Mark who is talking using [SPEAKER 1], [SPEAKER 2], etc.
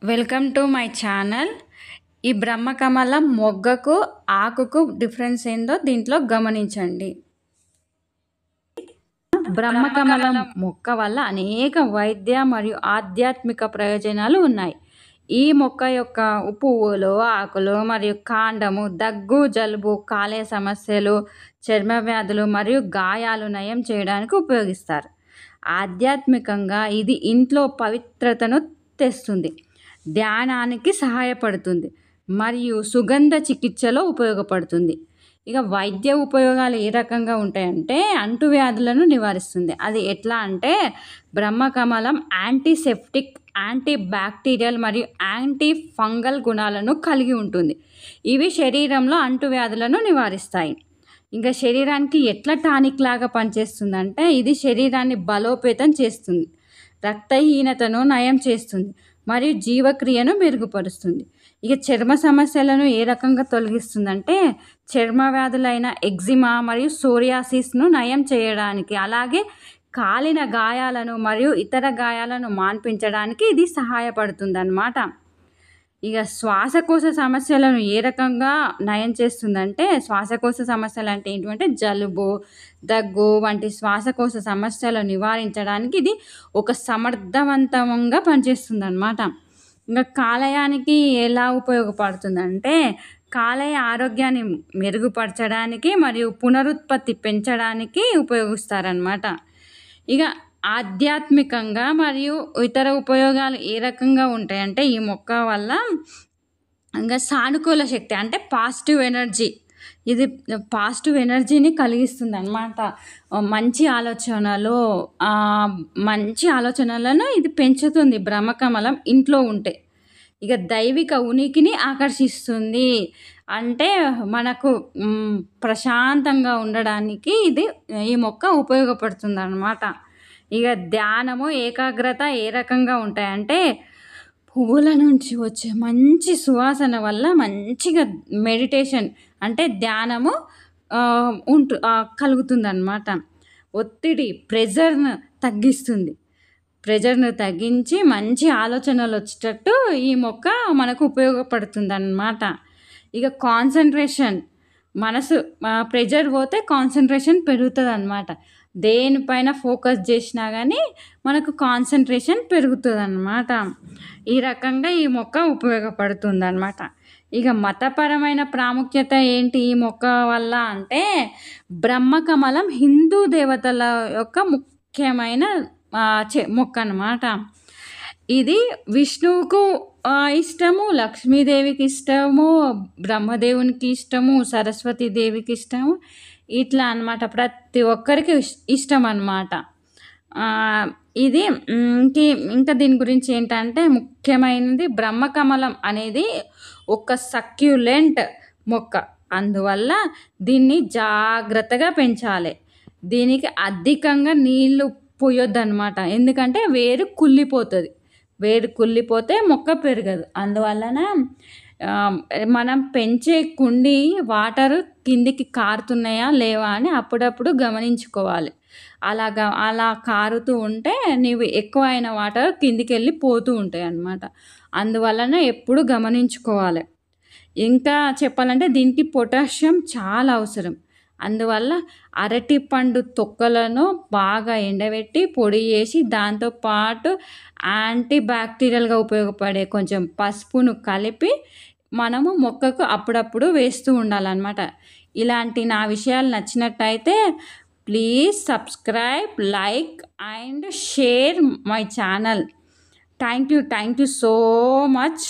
[SPEAKER 1] Welcome to my channel. ఈ బ్రహ్మకమలం మొగ్గకు ఆకుకు difference ఏందో దీంట్లో గమనించండి. బ్రహ్మకమలం మొక్క వల్ల అనేక వైద్య మరియు ఆధ్యాత్మిక ప్రయోజనాలు ఉన్నాయి. ఈ మొక్క యొక్క పువ్వులు, ఆకులు మరియు కాండము దగ్గు, జలుబు, కాలేయ సమస్యలు, చర్మ వ్యాధులు మరియు గాయాలు నయం చేయడానికి ఉపయోగిస్తారు. ఆధ్యాత్మికంగా ఇది ఇంట్లో పవిత్రతను తెస్తుంది, ధ్యానానికి సహాయపడుతుంది మరియు సుగంధ చికిత్సలో ఉపయోగపడుతుంది. ఇక వైద్య ఉపయోగాలు ఏ రకంగా ఉంటాయంటే అంటువ్యాధులను నివారిస్తుంది. అది ఎట్లా అంటే బ్రహ్మకమలం యాంటీసెప్టిక్, యాంటీ బ్యాక్టీరియల్ మరియు యాంటీ ఫంగల్ గుణాలను కలిగి ఉంటుంది. ఇవి శరీరంలో అంటువ్యాధులను నివారిస్తాయి. ఇంకా శరీరానికి ఎట్లా టానిక్ లాగా పనిచేస్తుందంటే ఇది శరీరాన్ని బలోపేతం చేస్తుంది, రక్తహీనతను నయం చేస్తుంది మరియు జీవక్రియను మెరుగుపరుస్తుంది. ఇక చర్మ సమస్యలను ఏ రకంగా తొలగిస్తుందంటే చర్మ వ్యాధులైన ఎగ్జిమా మరియు సోరియాసిస్ను నయం చేయడానికి, అలాగే కాలిన గాయాలను మరియు ఇతర గాయాలను మాన్పించడానికి ఇది సహాయపడుతుంది అన్నమాట. ఇక శ్వాసకోశ సమస్యలను ఏ రకంగా నయం చేస్తుందంటే శ్వాసకోశ సమస్యలు అంటే ఏంటంటే జలుబు, దగ్గు వంటి శ్వాసకోశ సమస్యలు నివారించడానికి ఇది ఒక సమర్థవంతంగా పనిచేస్తుంది అన్నమాట. ఇంకా కాలేయానికి ఎలా ఉపయోగపడుతుందంటే కాలేయ ఆరోగ్యాన్ని మెరుగుపరచడానికి మరియు పునరుత్పత్తి పెంచడానికి ఉపయోగిస్తారనమాట. ఇక ఆధ్యాత్మికంగా మరియు ఇతర ఉపయోగాలు ఏ రకంగా ఉంటాయంటే ఈ మొక్క వల్ల ఇంకా సానుకూల శక్తి అంటే పాజిటివ్ ఎనర్జీ, ఇది పాజిటివ్ ఎనర్జీని కలిగిస్తుంది అన్నమాట. మంచి ఆలోచనలను ఇది పెంచుతుంది బ్రహ్మకమలం ఇంట్లో ఉంటే. ఇక దైవిక ఉనికిని ఆకర్షిస్తుంది, అంటే మనకు ప్రశాంతంగా ఉండడానికి ఈ మొక్క ఉపయోగపడుతుంది అన్నమాట. ఇక ధ్యానము, ఏకాగ్రత ఏ రకంగా ఉంటాయంటే పువ్వుల నుంచి వచ్చే మంచి సువాసన వల్ల మంచిగా మెడిటేషన్ అంటే ధ్యానము కలుగుతుంది అన్నమాట. ఒత్తిడి, ప్రెజర్ను తగ్గించి మంచి ఆలోచనలు వచ్చేటట్టు ఈ మొక్క మనకు ఉపయోగపడుతుంది అన్నమాట. ఇక కాన్సన్ట్రేషన్, ప్రెజర్ పోతే కాన్సన్ట్రేషన్ పెరుగుతుంది అన్నమాట. దేనిపైన ఫోకస్ చేసినా కానీ మనకు కాన్సన్ట్రేషన్ పెరుగుతుంది అన్నమాట. ఈ రకంగా ఈ మొక్క ఉపయోగపడుతుంది అన్నమాట. ఇక మతపరమైన ప్రాముఖ్యత ఏంటి ఈ మొక్క వల్ల అంటే బ్రహ్మకమలం హిందూ దేవతల యొక్క ముఖ్యమైన మొక్క అన్నమాట. ఇది విష్ణువుకు ఇష్టము, లక్ష్మీదేవికి ఇష్టము, బ్రహ్మదేవునికి ఇష్టము, సరస్వతీదేవికి ఇష్టము, ఇట్లా అన్నమాట. ప్రతి ఒక్కరికి ఇష్టం అన్నమాట. ఇది ఇంకా దీని గురించి ఏంటంటే ముఖ్యమైనది బ్రహ్మకమలం అనేది ఒక సక్యులెంట్ మొక్క, అందువల్ల దీన్ని జాగ్రత్తగా పెంచాలి. దీనికి అధికంగా నీళ్లు పోయొద్దు అన్నమాట, ఎందుకంటే వేరు కుళ్ళిపోతే మొక్క పెరగదు. అందువలన మనం పెంచే కుండి వాటరు కిందికి కారుతున్నాయా లేవా అని అప్పుడప్పుడు గమనించుకోవాలి. అలా కారుతూ ఉంటే నీవు ఎక్కువైన వాటర్ కిందికి వెళ్ళి పోతూ ఉంటాయి అన్నమాట. అందువలన ఎప్పుడు గమనించుకోవాలి. ఇంకా చెప్పాలంటే దీనికి పొటాషియం చాలా అవసరం. అందువల్ల అరటిపండు తొక్కలను బాగా ఎండబెట్టి పొడి చేసి దాంతోపాటు యాంటీ బ్యాక్టీరియల్గా ఉపయోగపడే కొంచెం పసుపును కలిపి మనము మొక్కకు అప్పుడప్పుడు వేస్తూ ఉండాలన్నమాట. ఇలాంటి నా విషయాలు నచ్చినట్టయితే please subscribe, like and share my channel. Thank you so much.